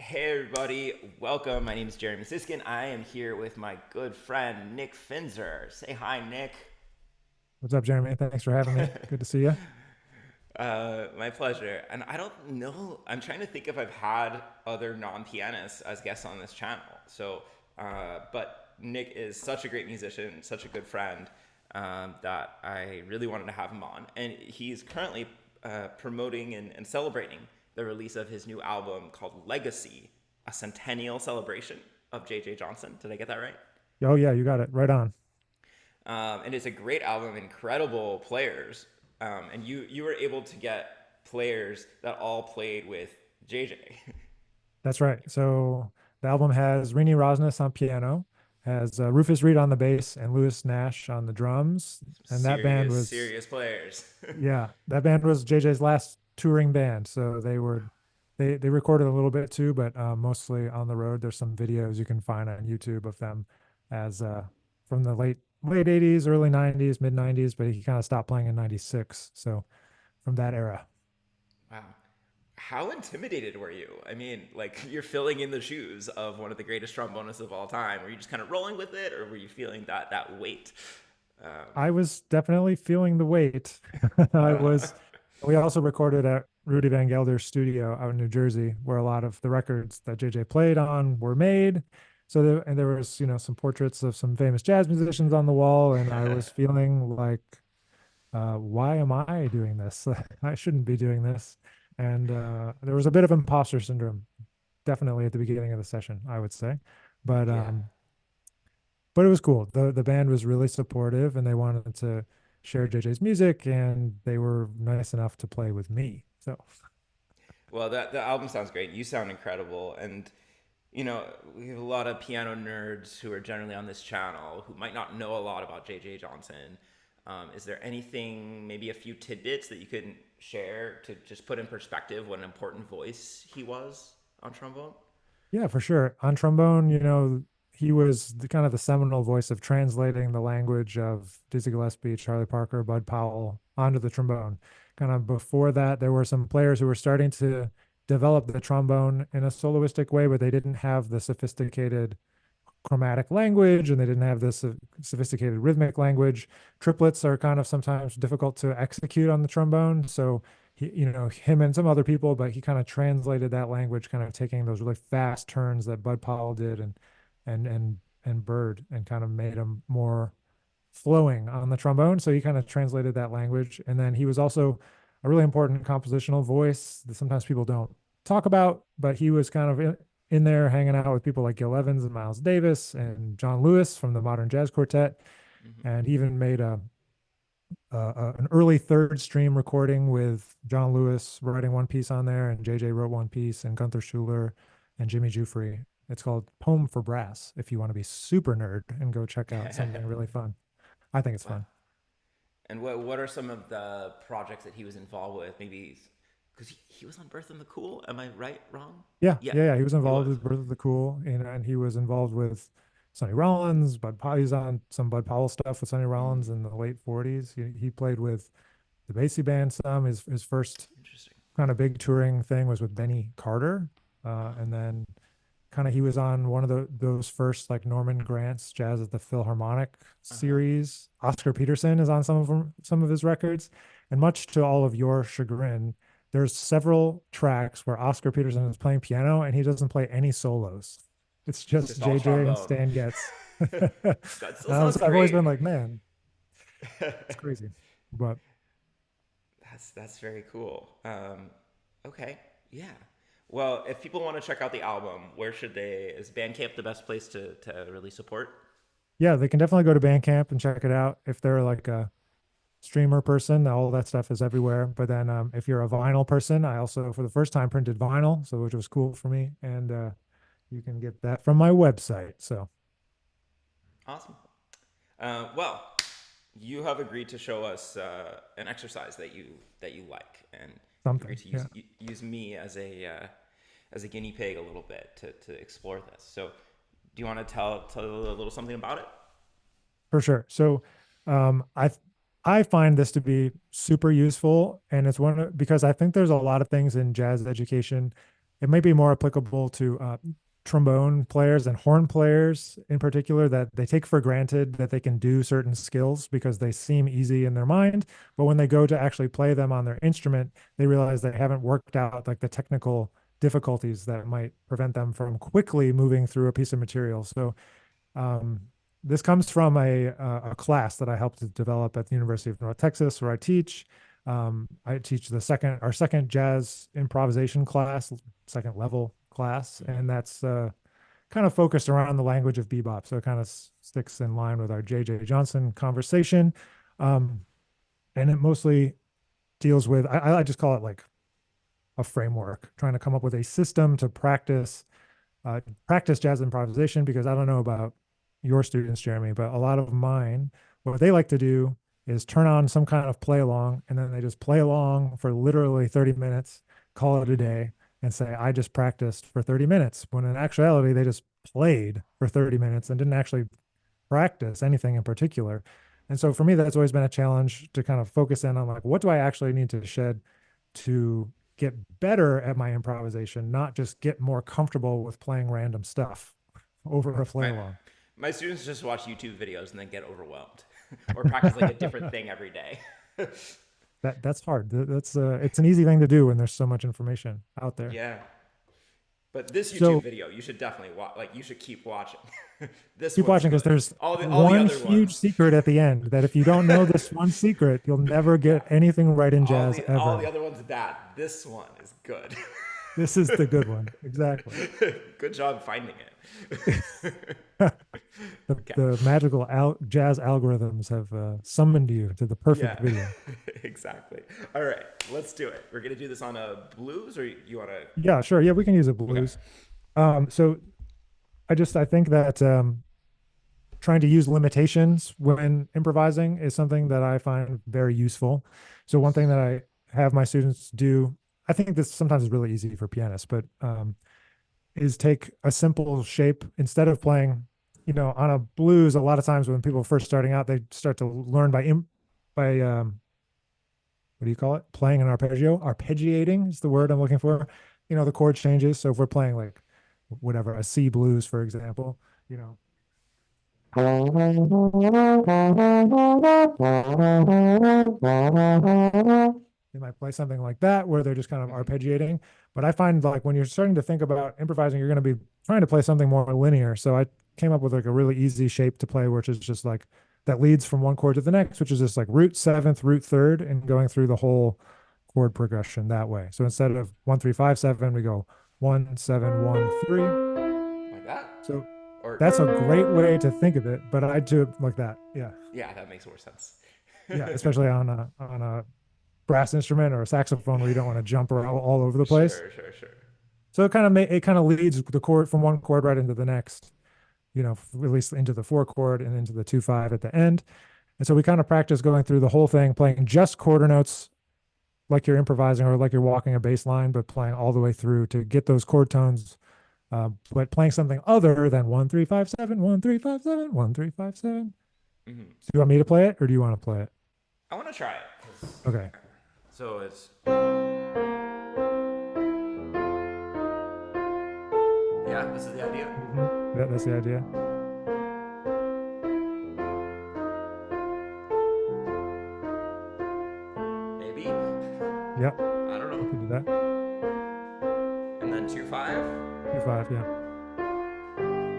Hey everybody, welcome. My name is Jeremy Siskin. I am here with my good friend Nick Finzer. Say hi, Nick. What's up, Jeremy? Thanks for having me. Good to see you. My pleasure. And I don't know, I'm trying to think if I've had other non pianists as guests on this channel. But Nick is such a great musician, such a good friend that I really wanted to have him on. And he's currently promoting and celebrating the release of his new album called Legacy, a centennial celebration of J.J. Johnson. Did I get that right? Oh, yeah, you got it right on. And it's a great album, incredible players, and you were able to get players that all played with JJ. That's right. So the album has Rini Rosnes on piano, has Rufus Reed on the bass, and Lewis Nash on the drums. Some And that band serious, was, serious players. yeah, that band was JJ's last touring band. So they recorded a little bit too, but mostly on the road. There's some videos you can find on YouTube of them as from the late 80s, early 90s, mid 90s, but he kind of stopped playing in 96. So from that era. Wow. How intimidated were you? I mean, like you're filling in the shoes of one of the greatest trombonists of all time. Were you just kind of rolling with it, or were you feeling that weight? Um, I was definitely feeling the weight. I was. We also recorded at Rudy Van Gelder's studio out in New Jersey, where a lot of the records that JJ played on were made. And there was, some portraits of some famous jazz musicians on the wall, and I was feeling like, why am I doing this? I shouldn't be doing this. And there was a bit of imposter syndrome, definitely at the beginning of the session, I would say. But yeah. um, but it was cool. The band was really supportive and they wanted to share JJ's music and they were nice enough to play with me. So Well, that the album sounds great. You sound incredible, and we have a lot of piano nerds who are generally on this channel who might not know a lot about J.J. Johnson. Is there anything, maybe a few tidbits that you could share to just put in perspective what an important voice he was on trombone? yeah, for sure. On trombone, he was the kind of the seminal voice of translating the language of Dizzy Gillespie, Charlie Parker, Bud Powell onto the trombone. Kind of before that, there were some players who were starting to develop the trombone in a soloistic way, but they didn't have the sophisticated chromatic language and they didn't have this sophisticated rhythmic language. Triplets are kind of sometimes difficult to execute on the trombone. So him and some other people, but he kind of translated that language, kind of taking those really fast turns that Bud Powell did and and and Bird and kind of made them more flowing on the trombone. So he kind of translated that language. And then he was also a really important compositional voice that sometimes people don't talk about, but he was kind of in there hanging out with people like Gil Evans and Miles Davis and John Lewis from the Modern Jazz Quartet. Hmm. And he even made an early third stream recording with John Lewis writing one piece on there, and JJ wrote one piece, and Gunther Schuller and Jimmy Jufrey. It's called Poem for Brass if you want to be super nerd and go check out something really fun. I think it's Wow. fun. And what are some of the projects that he was involved with? Maybe because he was on Birth and the Cool. Am I right? Wrong? Yeah, Yeah, yeah, yeah. He was he involved was. with Birth of the Cool, and he was involved with Sonny Rollins. Bud Powell, he's on some Bud Powell stuff with Sonny Rollins Mm, in the late '40s. He played with the Basie Band some. His first interesting. kind of big touring thing was with Benny Carter, and then kind of he was on one of those first like Norman Grant's Jazz at the Philharmonic Uh huh. series. Oscar Peterson is on some of his records, and much to all of your chagrin, there's several tracks where Oscar Peterson is playing piano and he doesn't play any solos. It's It's just just all JJ and trombone. Stan Getz. That still sounds I've always great. been like, man, it's crazy, but That's very cool. Okay, yeah. Well, if people want to check out the album, where should they? Is Bandcamp the best place to really support? yeah, they can definitely go to Bandcamp and check it out if they're like a streamer person. All that stuff is everywhere. But then if you're a vinyl person, I also for the first time printed vinyl, so which was cool for me. And you can get that from my website. So Awesome. Well, you have agreed to show us an exercise that you like, and you've agreed something. to Yeah. use me as a guinea pig a little bit to explore this. So, do you want to tell a little something about it? For sure. So I find this to be super useful, and it's because I think there's a lot of things in jazz education it might be more applicable to trombone players and horn players in particular, that they take for granted that they can do certain skills because they seem easy in their mind. But when they go to actually play them on their instrument, they realize they haven't worked out like the technical difficulties that might prevent them from quickly moving through a piece of material. So um, this comes from a class that I helped to develop at the University of North Texas, where I teach. I teach our second jazz improvisation class, second level class, and that's kind of focused around the language of bebop. So it kind of sticks in line with our J.J. Johnson conversation, um, and it mostly deals with I just call it like a framework, trying to come up with a system to practice jazz improvisation, because I don't know about your students, Jeremy, but a lot of mine, what they like to do is turn on some kind of play along, and then they just play along for literally 30 minutes, call it a day, and say, I just practiced for 30 minutes. When in actuality, they just played for 30 minutes and didn't actually practice anything in particular. And so for me, that's always been a challenge to kind of focus in on like, what do I actually need to shed to get better at my improvisation, not just get more comfortable with playing random stuff over a play My along. my students just watch YouTube videos and then get overwhelmed, or practice like a different thing every day. That's hard. That's it's an easy thing to do when there's so much information out there. Yeah, but this YouTube So video you should definitely watch. Like you should keep watching. This keep one's watching, because good. there's All the one other huge ones. secret at the end that if you don't know this one secret, you'll never Yeah, get anything right in all jazz the all the ever. other ones bad. This one is good. This is the good one. Exactly. Good job finding it. Okay. The magical jazz algorithms have summoned you to the perfect Yeah, video. exactly. All right, let's do it. We're gonna do this on a blues, or you want to? Yeah, sure. Yeah, we can use a Okay. blues. So I think that trying to use limitations when improvising is something that I find very useful. So one thing that I have my students do, I think this sometimes is really easy for pianists, but is take a simple shape instead of playing, on a blues. A lot of times when people are first starting out, they start to learn by what do you call it? Playing an arpeggio. Arpeggiating is the word I'm looking for. The chord changes. So if we're playing like whatever, a C blues, for example, you know, they might play something like that where they're just kind of Hmm. arpeggiating. But I find like when you're starting to think about improvising, you're going to be trying to play something more linear. So I came up with like a really easy shape to play, which is just like that leads from one chord to the next, which is just like root seventh, root third, and going through the whole chord progression that way. So instead of 1 3 5 7, we go 1 7 1 3. Like that, So or that's a great way to think of it, but I do it like that. Yeah. yeah, that makes more sense. Yeah. Especially on a brass instrument or a saxophone where you don't want to jump around all over the place. Sure, sure, sure. So it kind of leads the chord from one chord right into the next, at least into the four chord and into the 2 5 at the end. And so we kind of practice going through the whole thing, playing just quarter notes like you're improvising or like you're walking a bass line, but playing all the way through to get those chord tones, but playing something other than 1 3 5 7, 1 3 5 7, 1 3 5 7. Hmm. Do you want me to play it or do you want to play it? I want to try it. Okay. So it's yeah. This is the idea. That's the idea. Maybe. Yep. I don't We know. could do that. And then 2 5. 2 5. Yeah.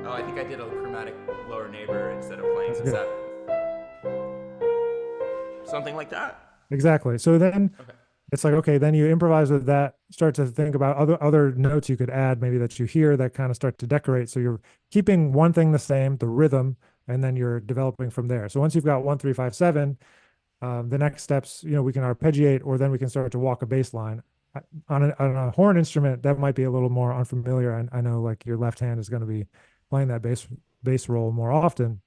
Oh, I think I did a chromatic lower neighbor instead of playing That's the good. 7. Something like that. Exactly. So then Okay. it's like, okay, then you improvise with that, start to think about other notes you could add, maybe that you hear that kind of start to decorate. So you're keeping one thing the same, the rhythm, and then you're developing from there. So once you've got 1 3 5 7, the next steps, we can arpeggiate, or then we can start to walk a bass line. On a horn instrument, that might be a little more unfamiliar. I know like your left hand is going to be playing that bass roll more often,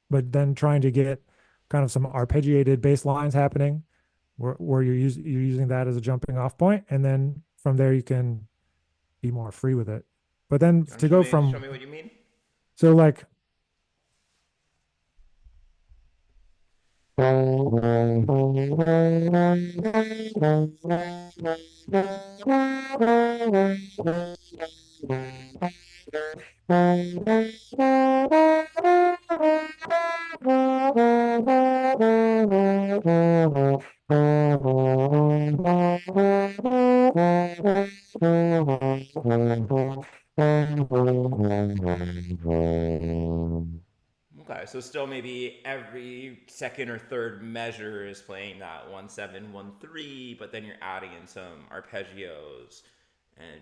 but then trying to get kind of some arpeggiated bass lines happening where you're using that as a jumping off point, and then from there you can be more free with it. But then You want to to show go me show from me what you mean? so like Okay, so still maybe every second or third measure is playing that 1 7 1 3, but then you're adding in some arpeggios and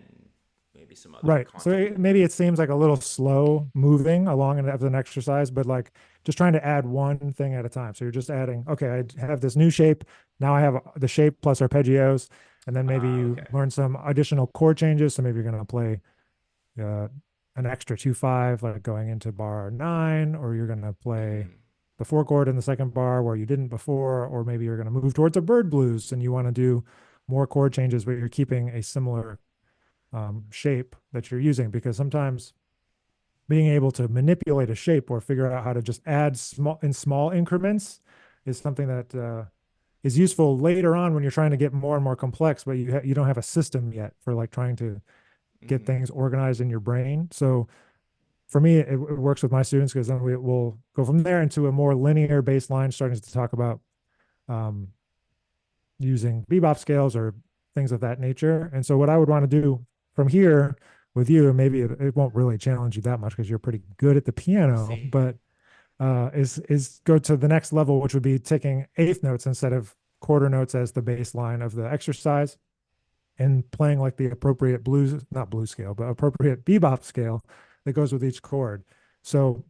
maybe some other Right. So content. maybe it seems like a little slow moving along as an exercise, but like just trying to add one thing at a time. So you're just adding, okay, I have this new shape. Now I have the shape plus arpeggios, and then maybe Ah, you okay. learn some additional chord changes. So maybe you're going to play uh, an extra 2 5, like going into bar 9, or you're going to play Mm-hmm. the 4 chord in the second bar where you didn't before, or maybe you're going to move towards a bird blues and you want to do more chord changes, but you're keeping a similar shape that you're using, because sometimes being able to manipulate a shape or figure out how to just add small increments is something that is useful later on when you're trying to get more and more complex, but you don't have a system yet for like trying to get Mm-hmm. things organized in your brain. So for me, it works with my students because then we will go from there into a more linear baseline, starting to talk about um, using bebop scales or things of that nature. And so what I would want to do from here with you, and maybe it won't really challenge you that much because you're pretty good at the We'll piano, see. but is go to the next level, which would be taking eighth notes instead of quarter notes as the baseline of the exercise, and playing like the appropriate blues, not blues scale, but appropriate bebop scale that goes with each chord. So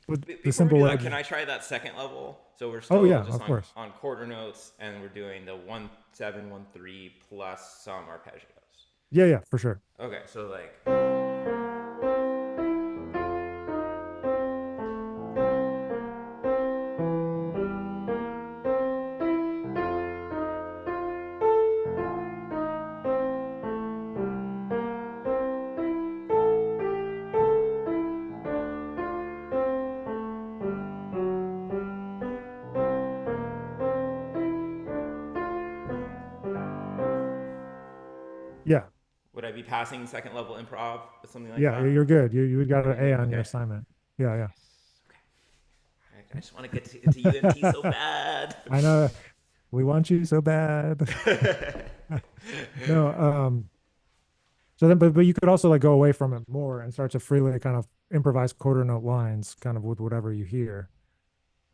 with the Before we simple do way that, of can just, I try that second level? So we're oh still yeah, just of on course. on quarter notes, and we're doing the 1 7 1 3 plus some arpeggios. Yeah, yeah, for sure. Okay, so like Yeah, would I be passing second level improv with something like yeah, that? you're good. You got an Okay, A good. on your Okay. assignment. Yeah, yeah. Nice. Okay. I just want to get to UNT so bad. I know we want you so bad. No, so then, but you could also like go away from it more and start to freely kind of improvise quarter note lines, kind of with whatever you hear.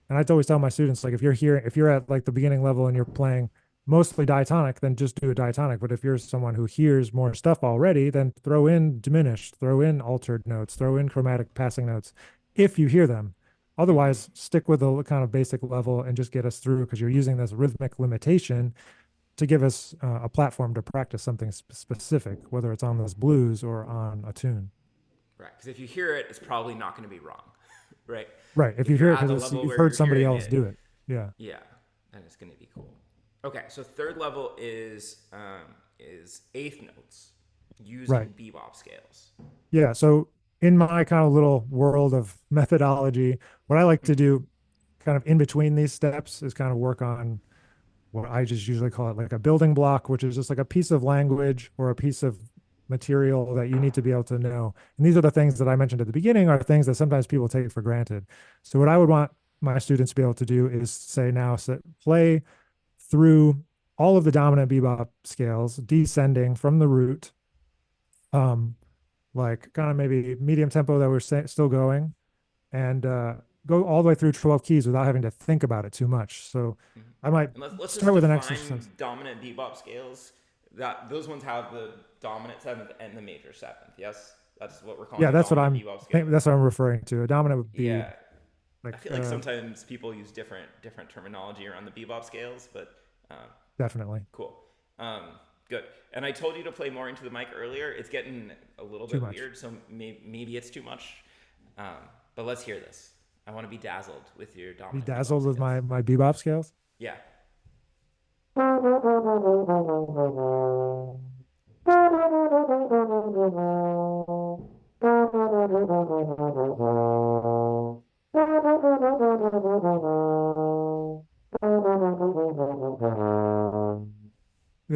And I always tell my students, like, if you're at like the beginning level and you're playing mostly diatonic, then just do a diatonic. But if you're someone who hears more stuff already, then throw in diminished, throw in altered notes, throw in chromatic passing notes if you hear them. Mm-hmm. Otherwise, stick with the kind of basic level and just get us through, because you're using this rhythmic limitation to give us a platform to practice something specific, whether it's on this blues or on a tune. Right, because if you hear it, it's probably not going to be wrong, right? Right. If If you you're hear it at the because level you've where heard you're somebody hearing else it, do it. Yeah. yeah, then it's going to be cool. Okay, so third level is eighth notes Right. using bebop scales. Yeah. So in my kind of little world of methodology, what I like to Mm-hmm. do kind of in between these steps is kind of work on what I just usually call it like a building block, which is just like a piece of language or a piece of material that you need to be able to know. And these are the things that I mentioned at the beginning are things that sometimes people take for granted. So what I would want my students to be able to do is say now, play through all of the dominant bebop scales, descending from the root, um, like kind of maybe medium tempo that we're still going, and go all the way through 12 keys without having to think about it too much. So Mm-hmm. I might And let's just start with an exercise. define dominant bebop scales. That those ones have the dominant seventh and the major seventh. Yes, that's what we're calling Yeah, a dominant bebop scale. that's what I'm referring to. A dominant would be Yeah, I like feel like sometimes people use different terminology around the bebop scales, but definitely cool. Um, good. And I told you to play more into the mic earlier. It's getting a little too bit much. weird, so maybe it's too much. But let's hear this. I want to be dazzled with your Be dominant bebop dazzled with scales. my bebop scales. Yeah.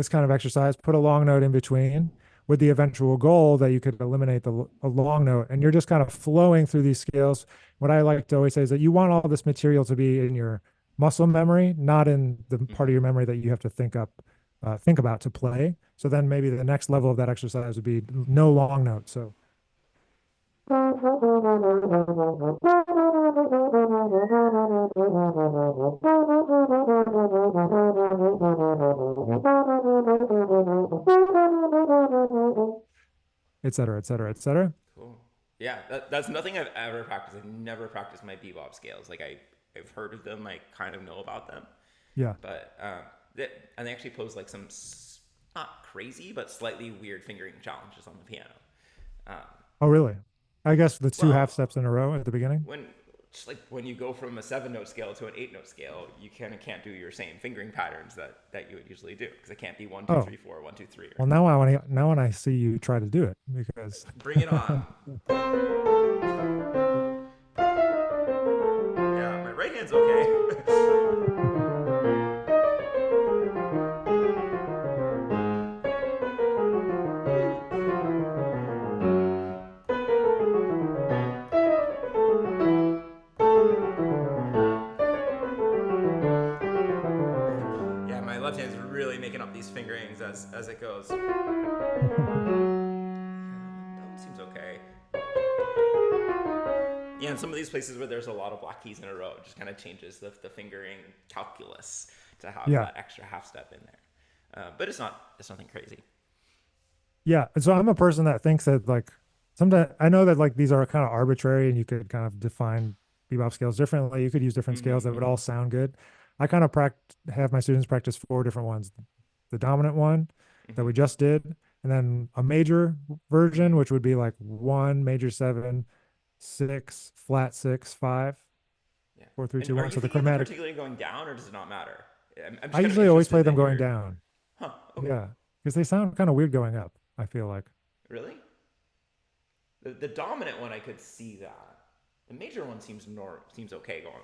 this kind of exercise, put a long note in between with the eventual goal that you could eliminate a long note. And you're just kind of flowing through these scales. What I like to always say is that you want all this material to be in your muscle memory, not in the part of Hmm. your memory that you have to think about to play. So then maybe the next level of that exercise would be no long notes. So et cetera, et cetera, et cetera. Cool. Yeah, that's nothing I've ever practiced. I've never practiced my bebop scales. Like I've heard of them. I kind of know about them, Yeah. but and they actually pose like some not crazy but slightly weird fingering challenges on the piano. Um, Oh, really? I guess the two half well, steps in a row at the beginning. when just like when you go from a 7 note scale to an 8 note scale, you kind of can't do your same fingering patterns that you would usually do because it can't be one two Oh, three four 1 2 3 or well, now when I see you try to do it, because bring it on. Yeah, my right hand's okay. Yeah, my left hand's really making up these fingerings as it goes. Yeah, that one seems okay. Yeah, in some of these places where there's a lot of black keys in a row, it just kind of changes the fingering calculus to have yeah, that extra half step in there. But it's nothing crazy. yeah. And so I'm a person that thinks that like sometimes I know that like these are kind of arbitrary and you could kind of define bebop scales differently. You could use different scales that would all sound good. I kind of have my students practice four different ones. The dominant one that Hmm. we just did, and then a major version, which would be like one major seven, six, flat six, five, Yeah. four, three, And two, are one. you So the thinking of them chromatic, particularly going down, or does it not matter? I'm I just kind of usually always play interested them in going your. down. Huh. Okay. Yeah, because they sound kind of weird going up, I feel like. Really? The dominant one, I could see that. The major one seems okay going.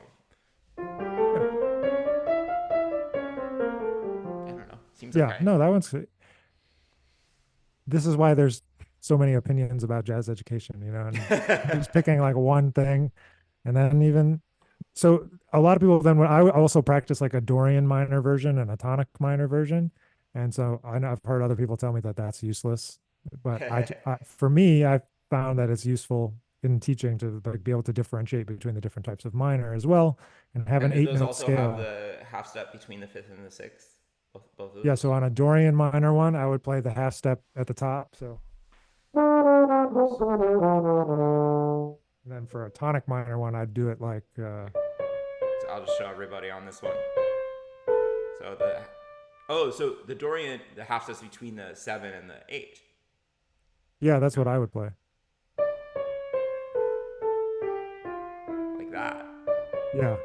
Yeah. I don't know. Seems Yeah, okay. no, that one's this is why there's so many opinions about jazz education, and just picking like one thing. And then even so, a lot of people then when I also practice like a Dorian minor version and a tonic minor version. And so I know I've heard other people tell me that that's useless, but for me, I found that it's useful in teaching to like be able to differentiate between the different types of minor as well and have And an do eight those note also have scale. the half step between the fifth and the sixth? Both of Yeah, those? so on a Dorian minor one, I would play the half step at the top. So Nice. and then for a tonic minor one, I'd do it like So I'll just show everybody on this one. So the oh, so the Dorian, the half steps between the seven and the eight, yeah, that's what I would play. like that. Yeah.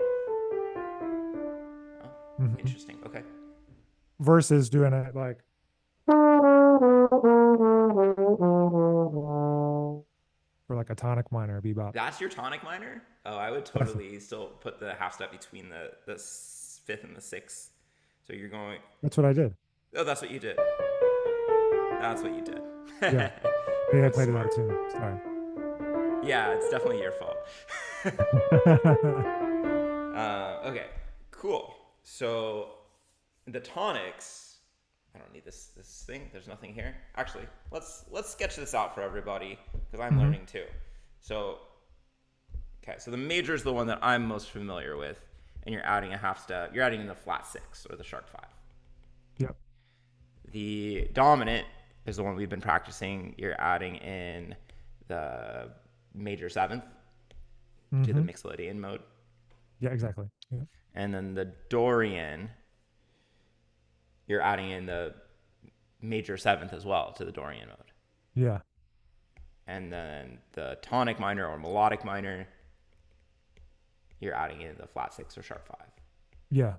Oh, Hmm. interesting. Okay. Versus doing it like for like a tonic minor bebop. That's your tonic minor? Oh, I would That's totally still put the half step between the fifth and the sixth. So you're going. that's what I did. Oh, that's what you did. That's what you did. Yeah. I think I That's played it out smart. of tune. Sorry. Yeah, it's definitely your fault. Okay, cool. So the tonics. I don't need this thing. There's nothing here. Actually, let's sketch this out for everybody because I'm Hmm. learning too. So okay, so the major is the one that I'm most familiar with, and you're adding a half step. You're adding in the flat six or the sharp five. Yep. The dominant is the one we've been practicing. You're adding in the major seventh to the Hmm. Mixolydian mode. Yeah, exactly. Yeah. And then the Dorian, you're adding in the major seventh as well to the Dorian mode. Yeah. And then the tonic minor or melodic minor, you're adding in the flat six or sharp five. Yeah.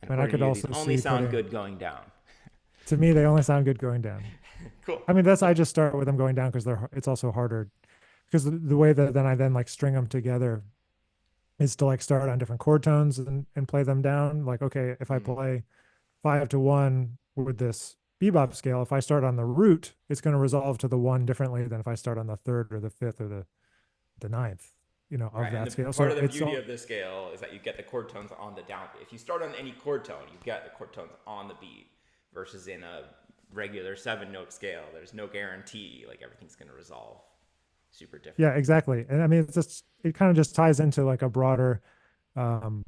And And I according to could you, these also only see sound putting good going down. to me, they only sound good going down. Cool. I mean, I just start with them going down because it's also harder because the way that then I then like string them together is to like start on different chord tones and play them down. Like, okay, if I Mm. play 5 to 1 with this bebop scale, if I start on the root, it's going to resolve to the one differently than if I start on the third or the fifth or the ninth, of Right, and that the scale. part So of the it's beauty all of this scale is that you get the chord tones on the downbeat. If you start on any chord tone, you get the chord tones on the beat. Versus in a regular 7 note scale, there's no guarantee. Like everything's gonna resolve super yeah, differently. exactly. And I mean, it kind of just ties into like a broader um,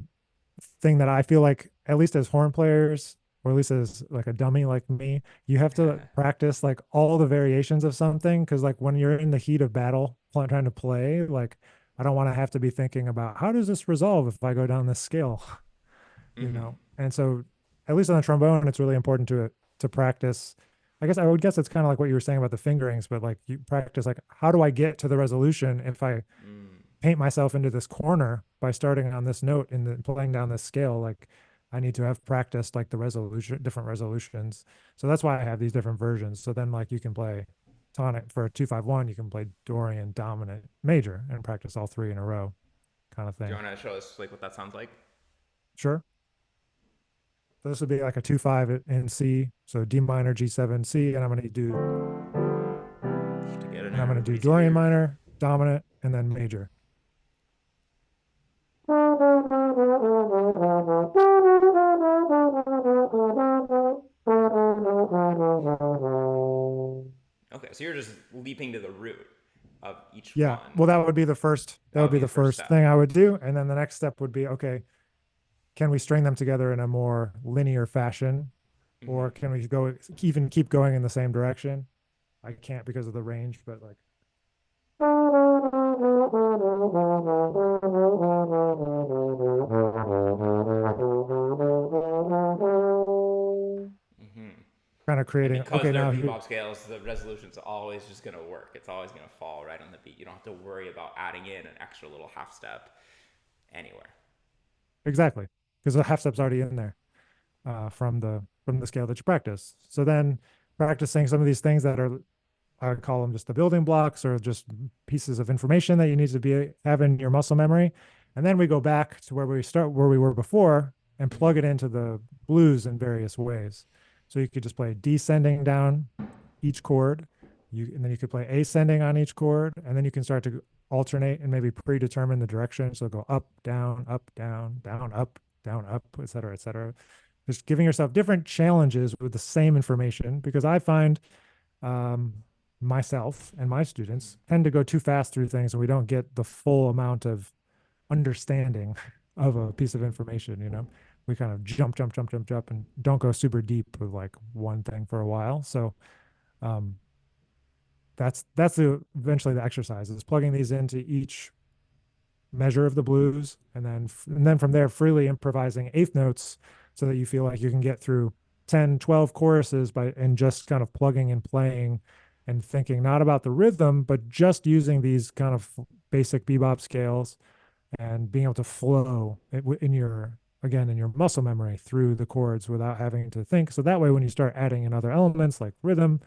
thing that I feel like, at least as horn players, or at least as like a dummy like me, you have to practice like all the variations of something. Cause like when you're in the heat of battle trying to play, like I don't want to have to be thinking about how does this resolve if I go down this scale, Mm-hmm. And so at least on the trombone, it's really important to practice. I guess I would guess it's kind of like what you were saying about the fingerings, but like you practice like how do I get to the resolution if I Mm. paint myself into this corner by starting on this note and then playing down this scale. Like I need to have practiced like the resolution, different resolutions. So that's why I have these different versions. So then like you can play tonic for a 2-5-1, you can play Dorian, dominant, major, and practice all three in a row, kind of Do you thing. want to show us like what that sounds like? Sure. So this would be like a 2-5 in C. So D minor, G7, C, and Just to get in I'm gonna do everybody's Dorian ear. minor, dominant, and then major. Okay, so you're just leaping to the root of each Yeah, one. well, that would be the first. That That would would be be the the first first step. thing I would do, and then the next step would be, okay, can we string them together in a more linear fashion, Mm-hmm. or can we go even keep going in the same direction? I can't because of the range, but like. Mm-hmm. Kind of And creating. because Okay, they're now here. bebop scales, the resolution's always just gonna work. It's always gonna fall right on the beat. You don't have to worry about adding in an extra little half step anywhere. Exactly, because the half step's already in there. From the scale that you practice. So then practicing some of these things that are, I would call them just the building blocks or just pieces of information that you need to have in your muscle memory. And then we go back to where we were before, and plug it Mm-hmm. into the blues in various ways. So you could just play descending down each chord, and then you could play ascending on each chord, and then you can start to alternate and maybe predetermine the direction. So go up, down, down, up, et cetera, et cetera. Just giving yourself different challenges with the same information, because I find um, myself and my students tend to go too fast through things and we don't get the full amount of understanding of a piece of information, We kind of jump, and don't go super deep with like one thing for a while. So um, eventually the exercise is plugging these into each measure of the blues, and then from there freely improvising eighth notes so that you feel like you can get through 10, 12 choruses and just kind of plugging and playing and thinking not about the rhythm but just using these kind of basic bebop scales and being able to flow in your muscle memory through the chords without having to think. So that way, when you start adding in other elements like rhythm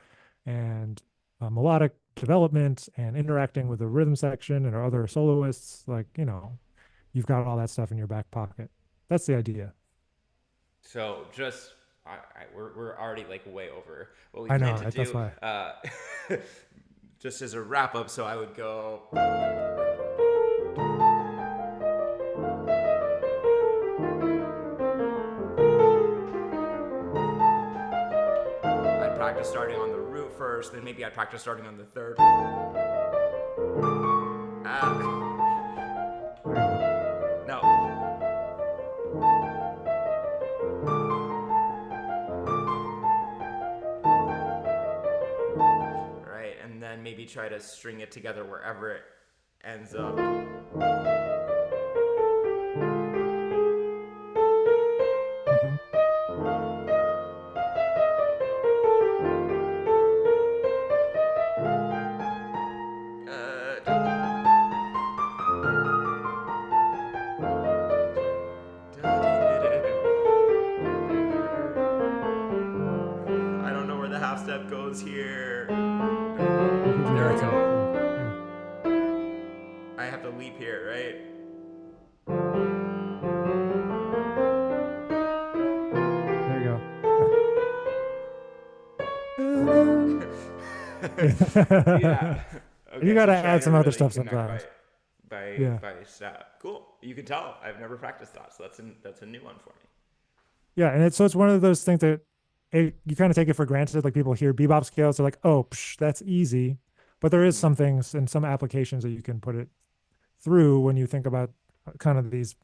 and melodic development and interacting with the rhythm section and other soloists, like, you've got all that stuff in your back pocket. That's the idea. So just we're already like way over what we I plan know, to right? That's do. why. Just as a wrap up, so I would go. I'd practice starting on the root first, then maybe I'd practice starting on the third. There you go. No. Right, and then maybe try to string it together wherever it ends up. Mhm. I don't know where the half step goes here. You could do There we that too. go. Yeah. I have to leap here, right? There you go. Yeah. And you Okay, got so to trying add to some other really stuff connect sometimes. by Yeah. by step. Cool. You can tell I've never practiced that, so that's a new one for me. Yeah, and it's one of those things that you kind of take it for granted. Like people hear bebop scales, they're like, "Oh, psh, that's easy," but there is Hmm. some things and some applications that you can put it through when you think about kind of these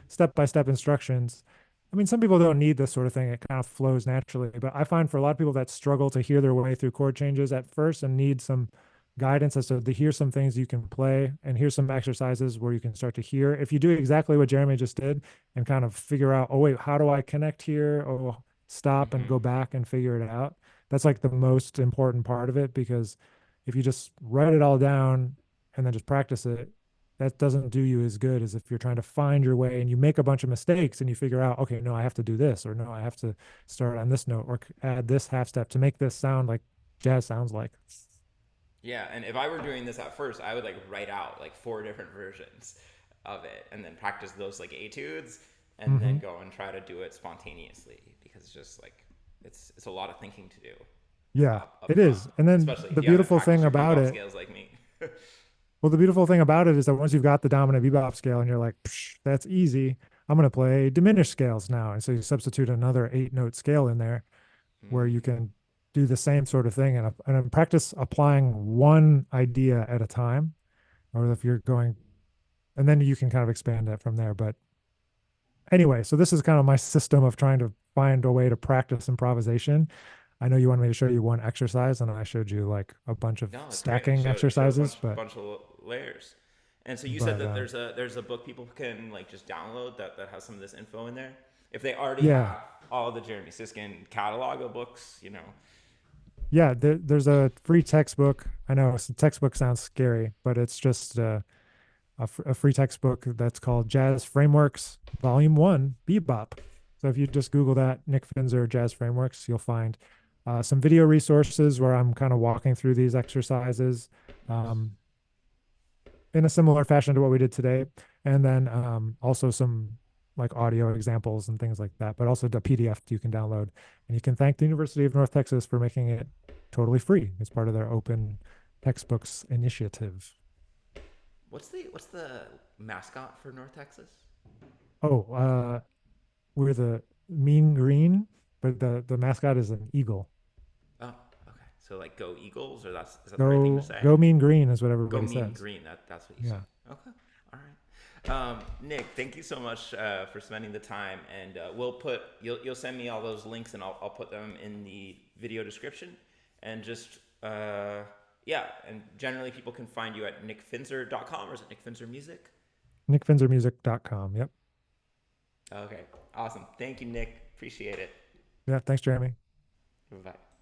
step-by-step instructions. I mean, some people don't need this sort of thing. It kind of flows naturally, but I find for a lot of people that struggle to hear their way through chord changes at first and need some guidance as to here's some things you can play and here's some exercises where you can start to hear. If you do exactly what Jeremy just did and kind of figure out, oh wait, how do I connect here? Oh, stop and Hmm. go back and figure it out. That's like the most important part of it because if you just write it all down and then just practice it, that doesn't do you as good as if you're trying to find your way and you make a bunch of mistakes and you figure out, okay, no, I have to do this, or no, I have to start on this note or add this half step to make this sound like jazz sounds like. Yeah, and if I were doing this at first, I would like write out like four different versions of it, and then practice those like etudes, and then Hmm. go and try to do it spontaneously because it's just like it's a lot of thinking to do Yeah, up it front, is. And then especially if the you haven't beautiful practiced thing your about bebop it, scales like me. well, the beautiful thing about it is that once you've got the dominant bebop scale and you're like, psh, that's easy, I'm going to play diminished scales now. And so you substitute another 8 note scale in there where you Mm. can do the same sort of thing and practice applying one idea at a time. Or if you're going, and then you can kind of expand it from there. But anyway, so this is kind of my system of trying to find a way to practice improvisation. I know you wanted me to show you one exercise, and I showed you like a bunch of No, it's great. stacking It showed a exercises, bunch of layers. And so you said but that there's a book people can like just download that has some of this info in there. If they already yeah, have all the Jeremy Siskin catalog of books, yeah. There's a free textbook. I know textbook sounds scary, but it's just a free textbook that's called Jazz Frameworks Volume One Bebop. So if you just Google that, Nick Finzer Jazz Frameworks, you'll find some video resources where I'm kind of walking through these exercises nice. um, in a similar fashion to what we did today, and then also some like audio examples and things like that, but also the PDF you can download. And you can thank the University of North Texas for making it totally free. It's part of their open textbooks initiative. What's the mascot for North Texas? Oh, we're the Mean Green, but the mascot is an eagle. Oh, okay. So like go Eagles, or is that the right thing to say? Go Mean Green is what Go everybody Mean says. Green. That's what you say. Yeah. Okay. All right. Nick, thank you so much for spending the time, and you'll send me all those links, and I'll put them in the video description, and just yeah, and generally people can find you at nickfinzer.com, or is it Nick Finzer Music? NickFinzerMusic.com. Yep. Okay, awesome. Thank you, Nick. Appreciate it. Yeah. Thanks, Jeremy. Bye.